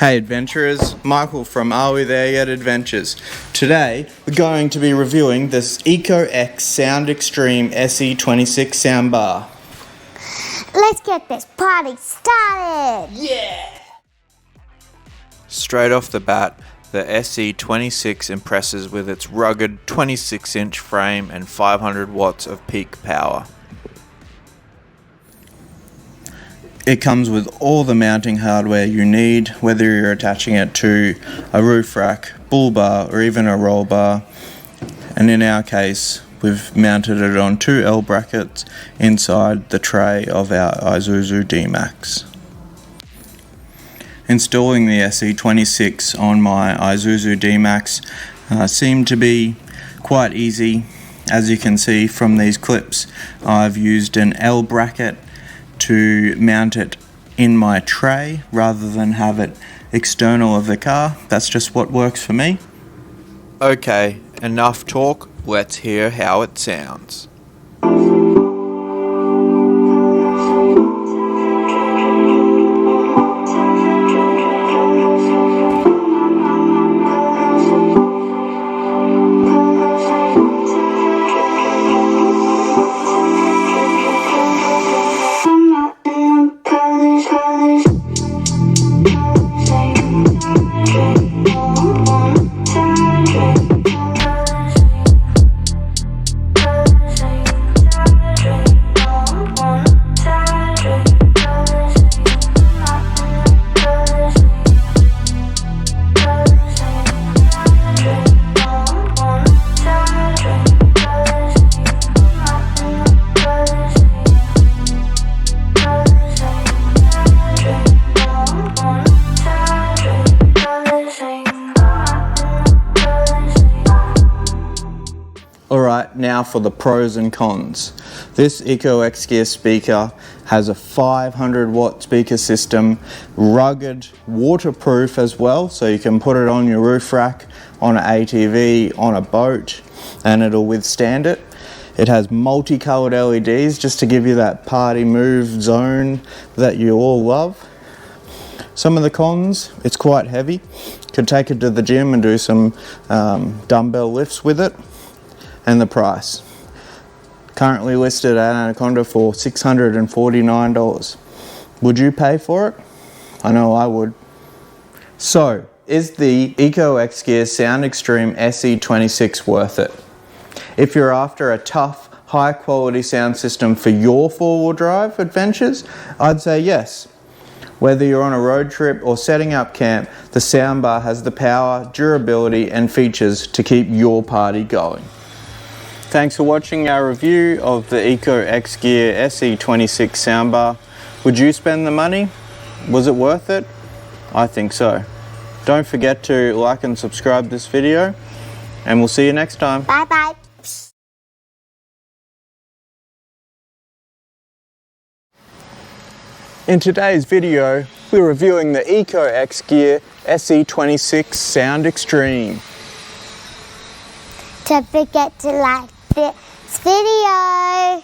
Hey adventurers, Michael from Are We There Yet Adventures. Today we're going to be reviewing this EcoXGear SoundExtreme SE26 soundbar. Let's get this party started! Yeah! Straight off the bat, the SE26 impresses with its rugged 26-inch frame and 500 watts of peak power. It comes with all the mounting hardware you need, whether you're attaching it to a roof rack, bull bar, or even a roll bar. And in our case, we've mounted it on two L brackets inside the tray of our Isuzu Dmax. Installing the SE26 on my Isuzu Dmax seemed to be quite easy. As you can see from these clips, I've used an L bracket to mount it in my tray rather than have it external of the car. That's just what works for me. Okay, enough talk, let's hear how it sounds. Alright, now for the pros and cons. This EcoXGear speaker has a 500 watt speaker system, rugged, waterproof as well, so you can put it on your roof rack, on an ATV, on a boat, and it'll withstand it. It has multicolored LEDs just to give you that party move zone that you all love. Some of the cons, it's quite heavy. Could take it to the gym and do some dumbbell lifts with it. And the price, currently listed at Anaconda for $649. Would you pay for it? I know I would. So, is the EcoXGear SoundExtreme SE26 worth it? If you're after a tough, high quality sound system for your four-wheel drive adventures, I'd say yes. Whether you're on a road trip or setting up camp, the soundbar has the power, durability and features to keep your party going. Thanks for watching our review of the EcoXGear SE26 soundbar. Would you spend the money? Was it worth it? I think so. Don't forget to like and subscribe this video, and we'll see you next time. Bye bye. In today's video, we're reviewing the EcoXGear SE26 SoundExtreme. Don't forget to like this video.